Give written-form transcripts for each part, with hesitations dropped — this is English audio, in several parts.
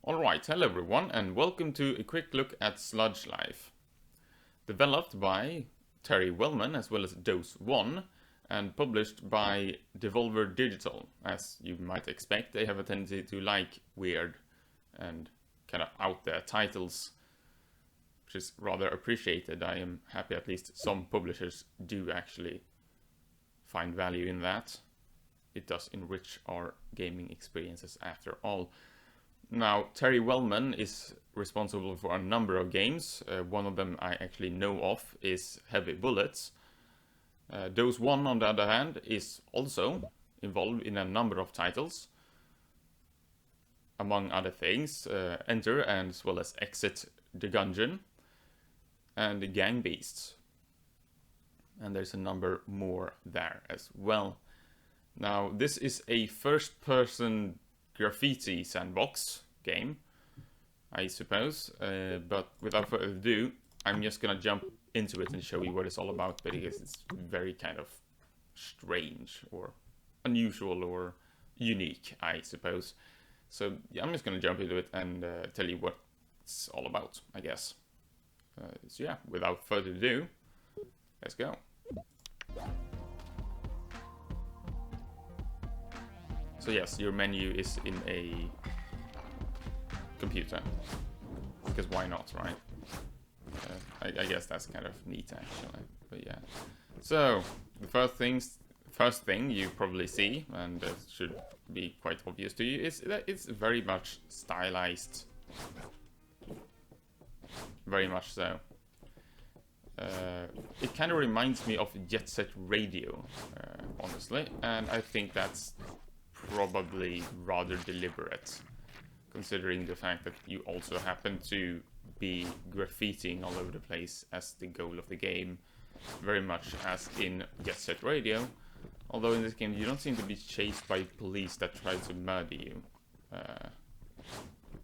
Alright, hello everyone, and welcome to a quick look at Sludge Life. Developed by Terry Wellman as well as Dose 1, and published by Devolver Digital. As you might expect, they have a tendency to like weird and kind of out there titles, which is rather appreciated. I am happy at least some publishers do actually find value in that. It does enrich our gaming experiences after all. Now, Terry Wellman is responsible for a number of games. One of them I actually know of is Heavy Bullets. Dose 1, on the other hand, is also involved in a number of titles. Among other things, Enter and as well as Exit the Gungeon and the Gang Beasts. And there's a number more there as well. Now, this is a first-person Graffiti Sandbox game, I suppose, but without further ado, I'm just gonna jump into it and show you what it's all about, because it's very kind of strange or unusual or unique, I suppose. So yeah, I'm just gonna jump into it and tell you what it's all about, I guess. So yeah, without further ado, let's go. So yes, your menu is in a computer, because why not, right? I guess that's kind of neat actually, but yeah. So the first thing you probably see, and it should be quite obvious to you, is that it's very much stylized, very much so. It kind of reminds me of Jet Set Radio, honestly, and I think that's probably rather deliberate, considering the fact that you also happen to be graffitiing all over the place as the goal of the game, very much as in Jet Set Radio, although in this game you don't seem to be chased by police that try to murder you,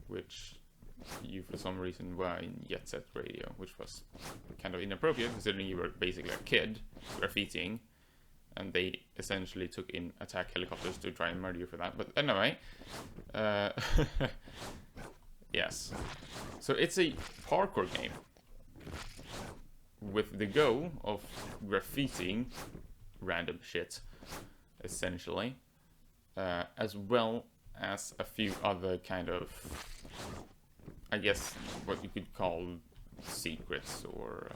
which you for some reason were in Jet Set Radio, which was kind of inappropriate considering you were basically a kid graffitiing, and they essentially took in attack helicopters to try and murder you for that. But anyway, yes. So it's a parkour game with the goal of graffitiing random shit, essentially, as well as a few other kind of, I guess, what you could call secrets or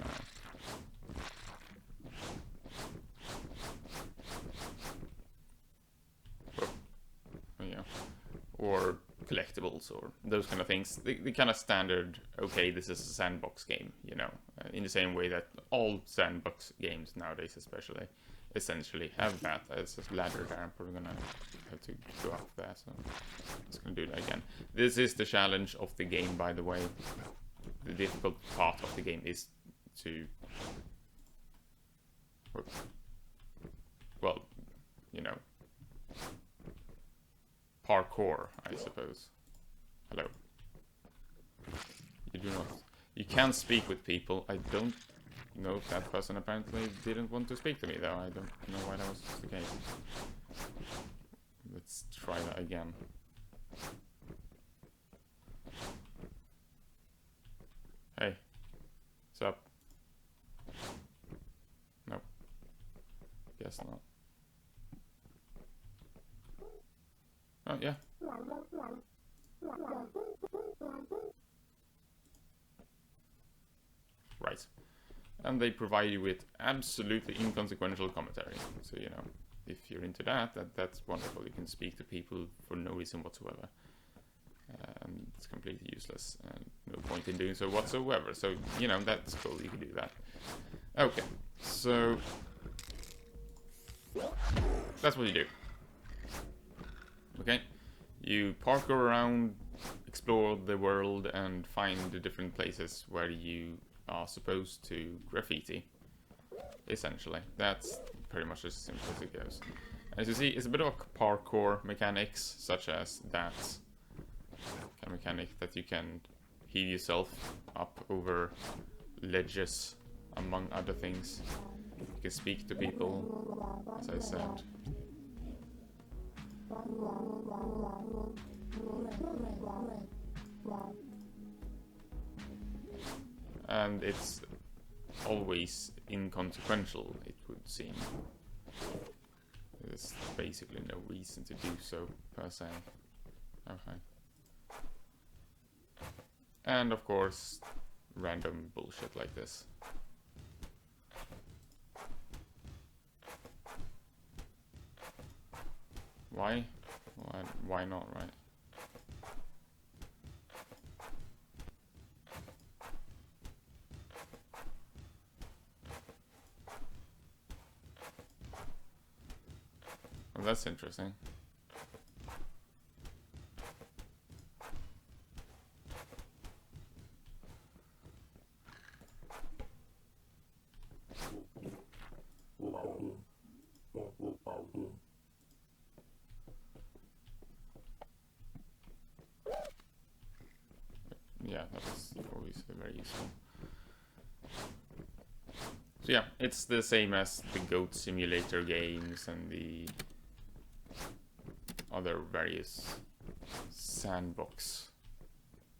or collectibles or those kind of things. The kind of standard, okay, this is a sandbox game, you know, in the same way that all sandbox games nowadays especially essentially have that. It's a ladder there, I'm probably gonna have to go up there, so I'm just gonna do that again. This is the challenge of the game, by the way. The difficult part of the game is to, well, you know, parkour, I suppose. Hello. You can speak with people. I don't know if that person apparently didn't want to speak to me, though. I don't know why that was the case. Let's try that again. Hey. What's up? Nope. Guess not. Oh, yeah. Right. And they provide you with absolutely inconsequential commentary. So, you know, if you're into that's wonderful. You can speak to people for no reason whatsoever. It's completely useless and no point in doing so whatsoever. So, you know, that's cool. You can do that. Okay. So, that's what you do. Okay, you parkour around, explore the world, and find the different places where you are supposed to graffiti. Essentially, that's pretty much as simple as it goes. As you see, it's a bit of a parkour mechanics, such as that kind of mechanic that you can heave yourself up over ledges, among other things. You can speak to people, as I said. And it's always inconsequential, it would seem. There's basically no reason to do so, per se. Okay. And of course, random bullshit like this. Why? Why not, right? Well, that's interesting. Yeah, that was always very useful. So yeah, it's the same as the Goat Simulator games and the other various Sandbox,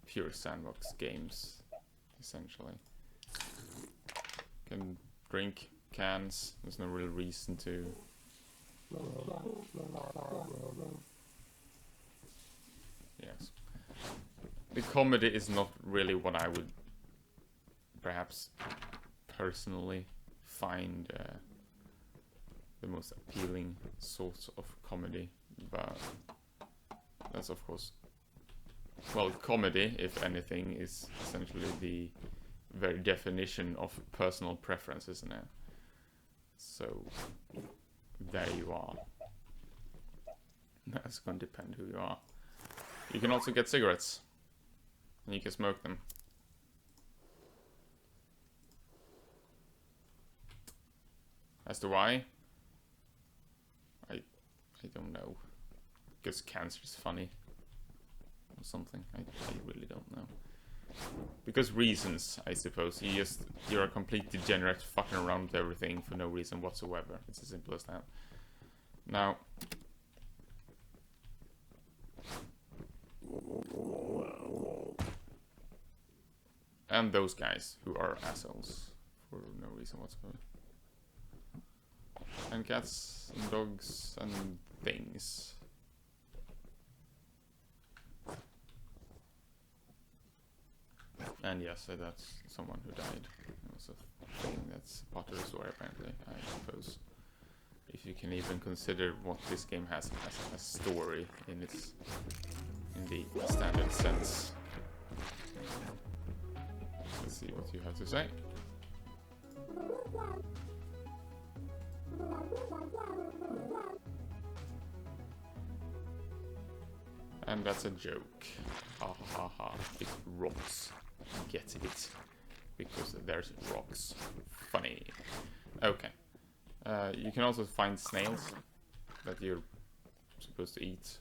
pure Sandbox games, essentially. Can drink cans, there's no real reason to. Yes. The comedy is not really what I would perhaps personally find the most appealing sort of comedy, but that's of course, well, comedy, if anything, is essentially the very definition of personal preference, isn't it? So there you are. That's going to depend who you are. You can also get cigarettes. And you can smoke them. As to why? I don't know. Because cancer is funny. Or something. I really don't know. Because reasons, I suppose. You're a complete degenerate fucking around with everything for no reason whatsoever. It's as simple as that. Now, and those guys who are assholes for no reason whatsoever. And cats and dogs and things. And yes, that's someone who died. It was a thing that's part of the story, apparently, I suppose. If you can even consider what this game has as a story in the standard sense. Let's see what you have to say. And that's a joke. Ha ha ha. It rocks. Get it. Because there's rocks. Funny. Okay. You can also find snails that you're supposed to eat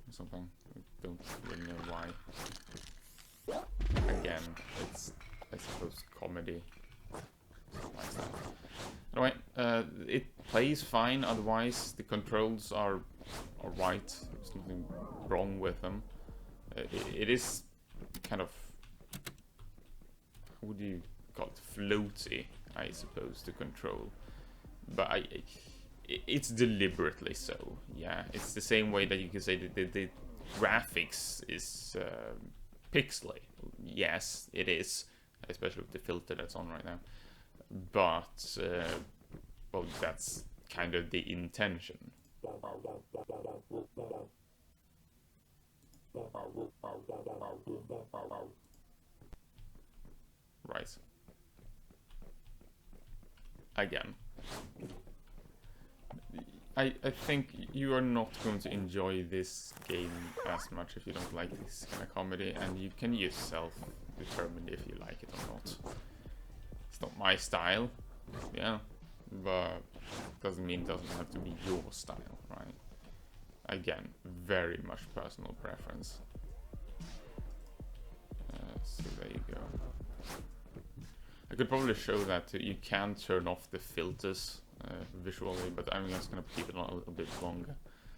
or something. I don't really know why. Again, it's, I suppose, comedy. Like that. Anyway, it plays fine, otherwise the controls are right. There's nothing wrong with them. It is kind of, how would you call it, floaty, I suppose, to control. But it's deliberately so, yeah. It's the same way that you can say that the graphics is pixely. Yes, it is, especially with the filter that's on right now. But, well, that's kind of the intention. Right. Again. I think you are not going to enjoy this game as much if you don't like this kind of comedy, and you can yourself determine if you like it or not. It's not my style, yeah, but doesn't mean it doesn't have to be your style, right? Again, very much personal preference. So there you go. I could probably show that you can turn off the filters visually, but I'm just going to keep it on a little bit longer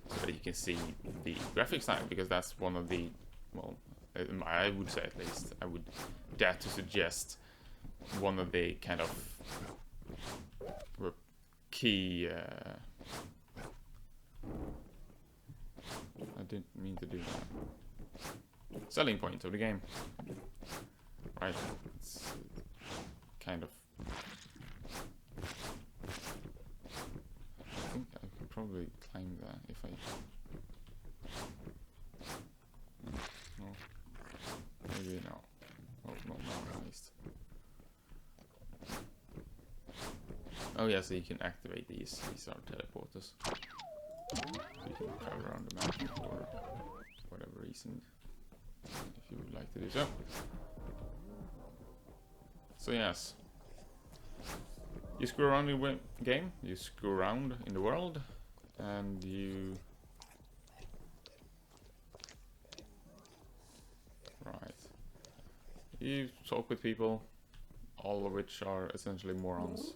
so that you can see the graphics style, because that's one of the, well, I would say at least, I would dare to suggest one of the kind of key. I didn't mean to do that. Selling point of the game, right? It's kind of. I think I could probably climb that if I. No, maybe no. Oh, no, at least. Oh yeah, so you can activate these. These are teleporters. So you can travel around the map for whatever reason, if you would like to do so. So yes, you screw around in the game, you screw around in the world, and you... Right. You talk with people, all of which are essentially morons.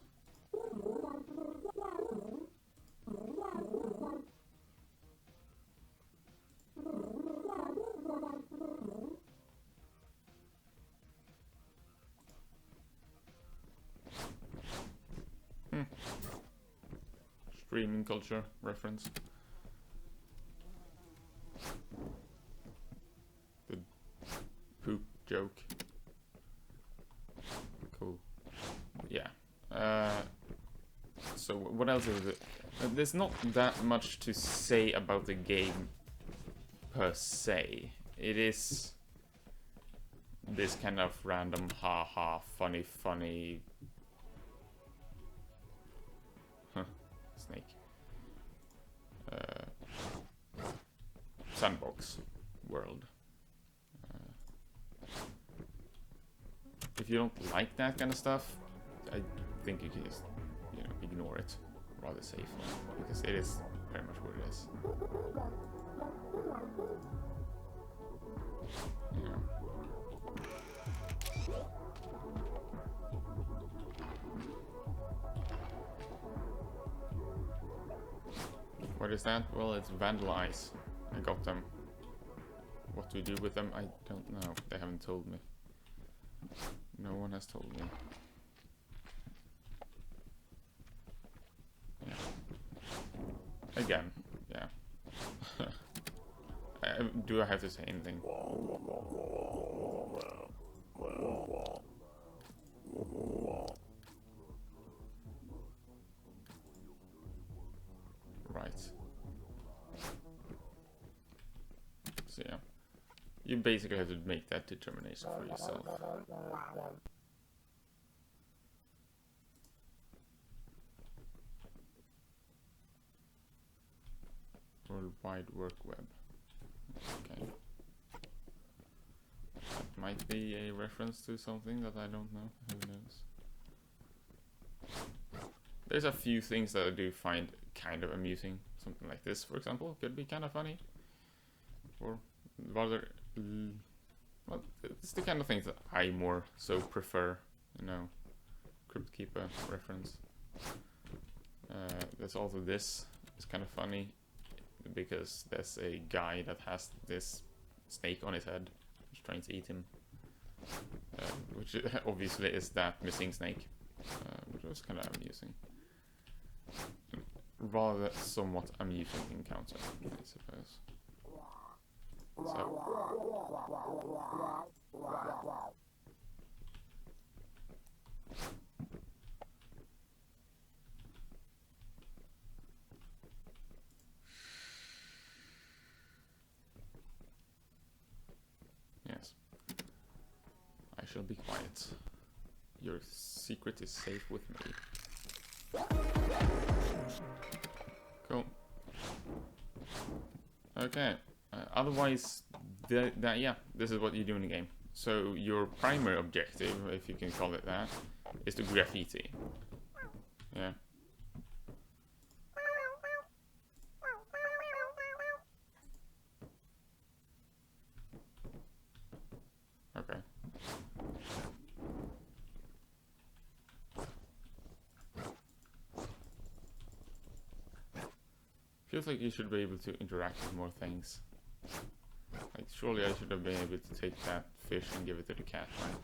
Streaming culture reference. The poop joke. Cool. Yeah. So what else is it? There's not that much to say about the game per se. It is this kind of random haha funny snake Sandbox world. If you don't like that kind of stuff, I think you can just, you know, ignore it rather safely, because it is very much what it is. Yeah. What is that? Well, it's vandalize. I got them. What to do with them, I don't know. They haven't told me. No one has told me. Yeah. Again, yeah. Do I have to say anything? Right. So yeah. You basically have to make that determination for yourself. World Wide Work Web. Okay. That might be a reference to something that I don't know. Who knows? There's a few things that I do find kind of amusing. Something like this, for example, could be kind of funny. Or rather, well, it's the kind of things that I more so prefer. You know, Crypt Keeper reference. There's also this. It's kind of funny because there's a guy that has this snake on his head, who's trying to eat him. Which obviously is that missing snake, which was kind of amusing. Rather somewhat amusing encounter, I suppose. So. Yes. I shall be quiet. Your secret is safe with me. Cool. Okay. Otherwise, yeah, this is what you do in the game. So your primary objective, if you can call it that, is to graffiti. Yeah. Okay. Feels like you should be able to interact with more things. Like Surely I should have been able to take that fish and give it to the cat, right?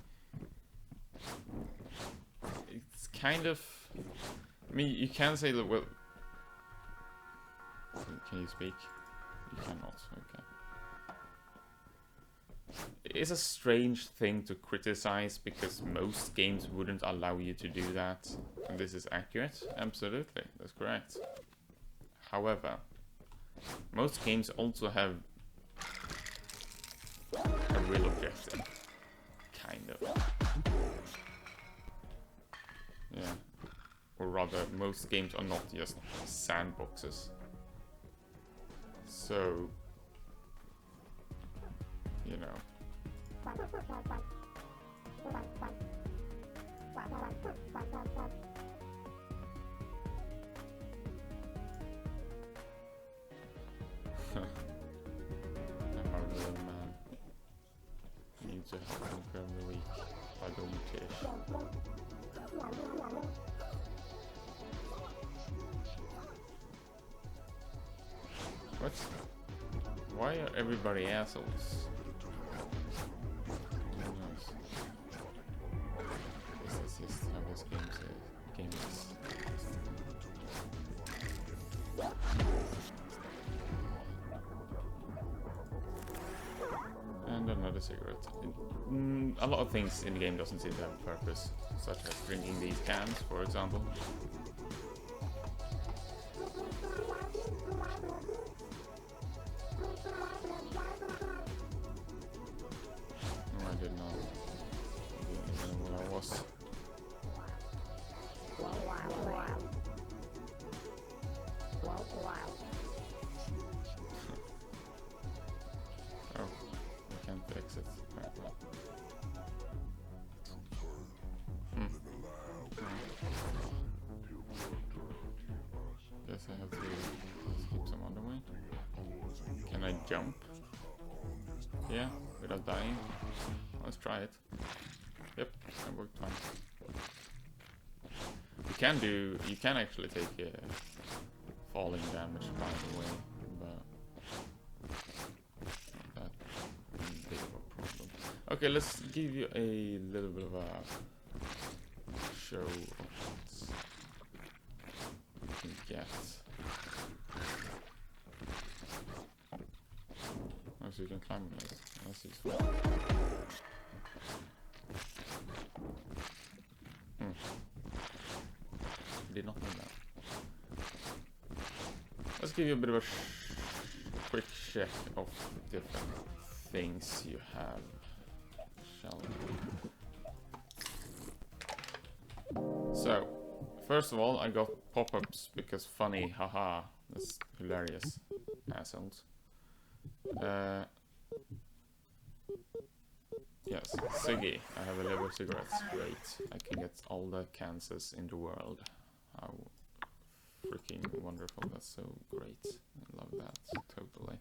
It's kind of... I mean, you can say that, well... Can you speak? You cannot, okay. It's a strange thing to criticize because most games wouldn't allow you to do that. And this is accurate? Absolutely, that's correct. However, most games also have a real objective. Kind of. Yeah. Or rather, most games are not just sandboxes. So, you know. I'm a real man. Need to help him from the week. I don't care. What? Why are everybody assholes? This is just how this game is. And another cigarette. A lot of things in the game doesn't seem to have a purpose, such as drinking these cans, for example. I did not know where I was. Oh, I can't fix it. Guess I have to keep some other way. Can I jump? Yeah, without dying. Let's try it. Yep, that worked fine. You can actually take falling damage by the way, but not that big of a problem. Okay, let's give you a little bit of a show of what you can get. Oh, so you can climb on this. That's useful. Did not know that. Let's give you a bit of a quick check of different things you have. Shall we? So, first of all, I got pop-ups because funny, haha, that's hilarious, assholes. Yes, Siggy. I have a level of cigarettes. Great. I can get all the Kansas in the world. How freaking wonderful. That's so great. I love that. Totally.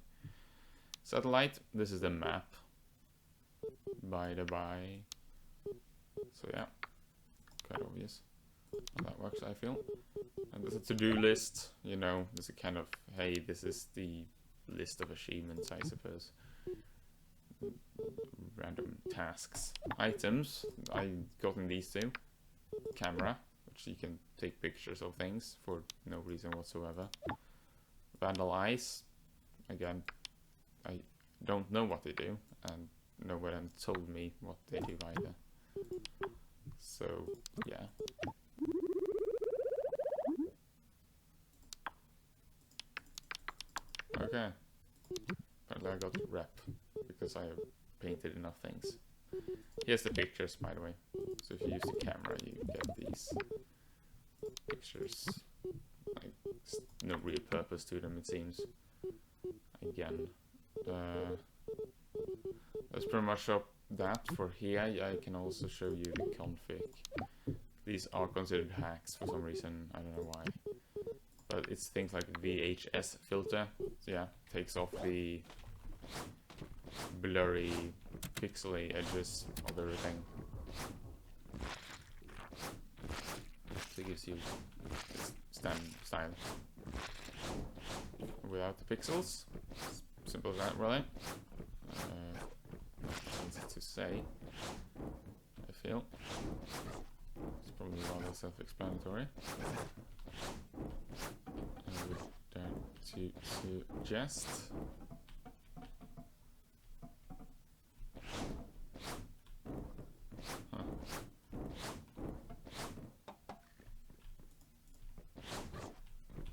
Satellite. This is the map. By the by. So yeah. Quite obvious how that works, I feel. And there's a to-do list. You know, there's a kind of, hey, this is the list of achievements, I suppose. Random tasks. Items. I gotten these two. Camera, which you can take pictures of things for no reason whatsoever. Vandalize. Again, I don't know what they do, and no one told me what they do either. So, yeah. Okay. Apparently I got rep because I have painted enough things. Here's the pictures, by the way. So if you use the camera, you get these pictures. Like, no real purpose to them, it seems. Again, that's pretty much up that for here. I can also show you the config. These are considered hacks for some reason. I don't know why. But it's things like VHS filter. So yeah, takes off the blurry, pixely edges of everything. So it gives you standard style without the pixels. Simple as that, really. to say, I feel. It's probably rather self-explanatory. I would dare to suggest. Huh.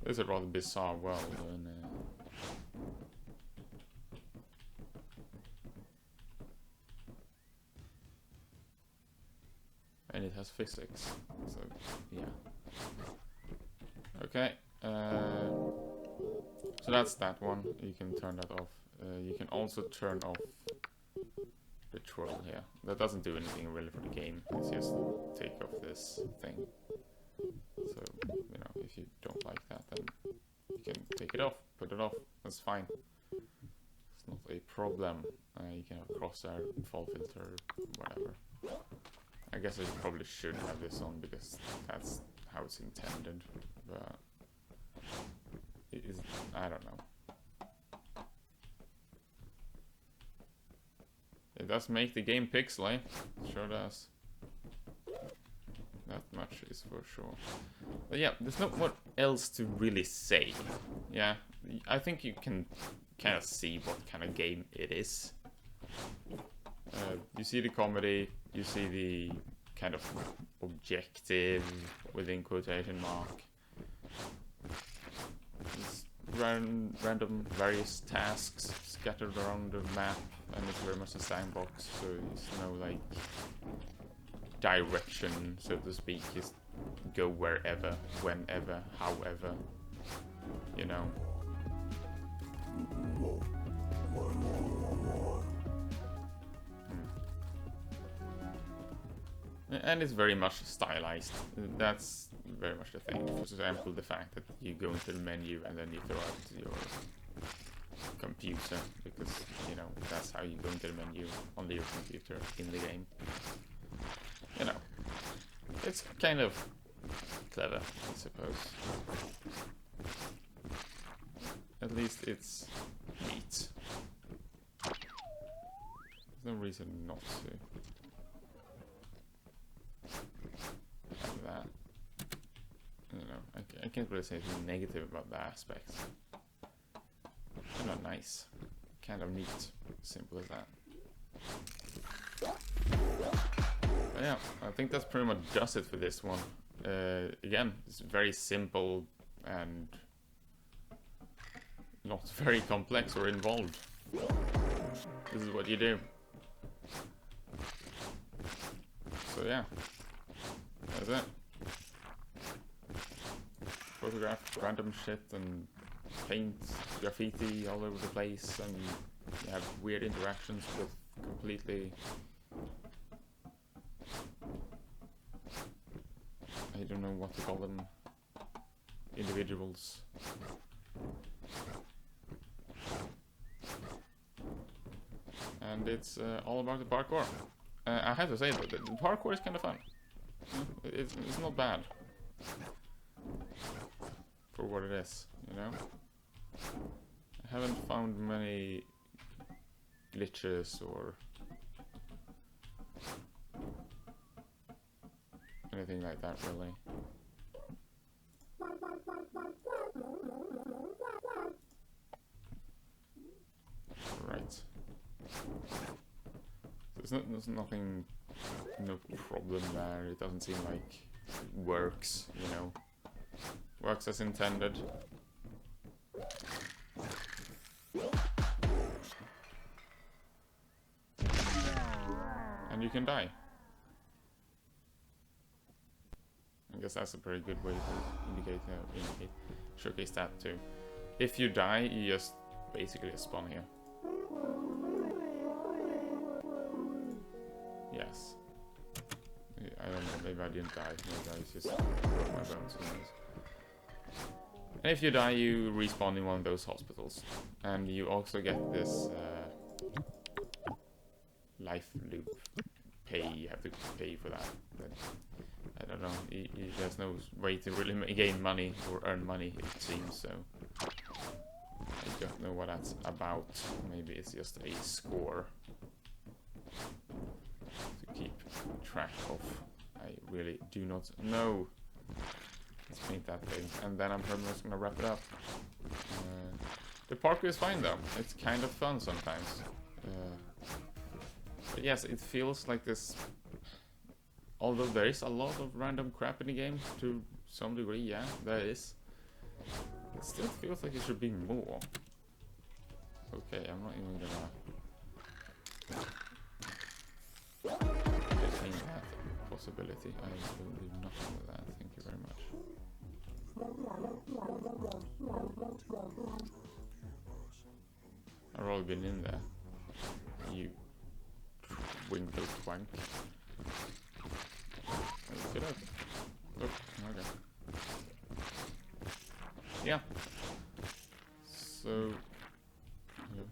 This is a rather bizarre world, and it has physics, so yeah. Okay, so that's that one. You can turn that off. You can also turn off the twirl here. That doesn't do anything really for the game. It's just take off this thing. So, you know, if you don't like that, then you can take it off, put it off. That's fine. It's not a problem. You can have a crosshair, fall filter, whatever. I guess I probably should have this on because that's how it's intended, but it is, I don't know. It does make the game pixely, it sure does. That much is for sure. But yeah, there's not much else to really say. Yeah, I think you can kind of see what kind of game it is. You see the comedy, you see the kind of objective within quotation mark. It's random various tasks scattered around the map, and it's very much a sandbox, so there's no like direction, so to speak. Just go wherever, whenever, however, you know. And it's very much stylized. That's very much the thing. For example, the fact that you go into the menu and then you throw out your computer, because, you know, that's how you go into the menu on your computer in the game. You know, it's kind of clever, I suppose. At least it's neat. There's no reason not to have that. You know, I can't really say anything negative about the aspects. Kind of nice, kind of neat, simple as that. But yeah, I think that's pretty much does it for this one. Again, it's very simple and not very complex or involved. This is what you do. So yeah, that's it. Photograph random shit and paint graffiti all over the place, and you have weird interactions with completely, I don't know what to call them, individuals. And it's all about the parkour. I have to say that the parkour is kind of fun. It's not bad for what it is, you know? I haven't found many glitches or anything like that, really. Right. There's nothing, no problem there. It doesn't seem like it works, you know. Works as intended. And you can die. I guess that's a pretty good way to showcase that too. If you die, you just basically spawn here. Yes. I don't know, maybe I didn't die. Maybe I just broke my bones, who knows. And if you die, you respawn in one of those hospitals. And you also get this life loop pay. You have to pay for that. But I don't know, there's no way to really gain money or earn money, it seems, so I don't know what that's about. Maybe it's just a score. track of. I really do not know. Let's paint that thing, and then I'm pretty much gonna wrap it up. The parkour is fine though. It's kind of fun sometimes. But yes, it feels like this. Although there is a lot of random crap in the game to some degree, yeah, there is. It still feels like it should be more. Okay, I'm not even gonna entertain that possibility. I will do nothing with that. Thank you very much. I've already been in there. You twinkle twank. Look it up. Oh, okay. Yeah. So. Yeah.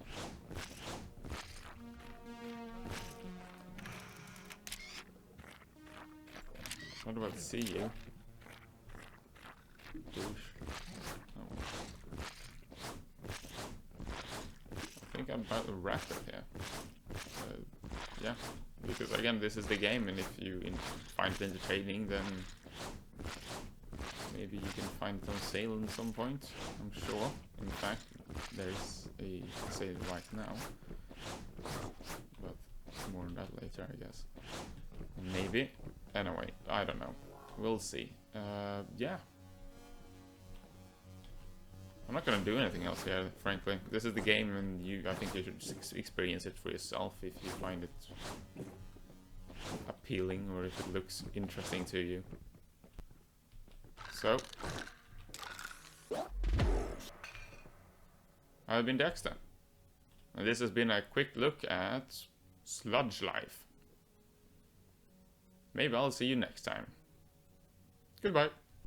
What about see you? Douche. Oh. I think I'm about to wrap it here. Yeah, because again, this is the game, and if you find it entertaining, then maybe you can find it on sale at some point. I'm sure. In fact, there is a sale right now, but more on that later, I guess. Maybe. Anyway, I don't know. We'll see. Yeah. I'm not gonna do anything else here, frankly. This is the game, and I think you should experience it for yourself if you find it appealing or if it looks interesting to you. So, I've been Dexter, and this has been a quick look at Sludge Life. Maybe I'll see you next time. Goodbye.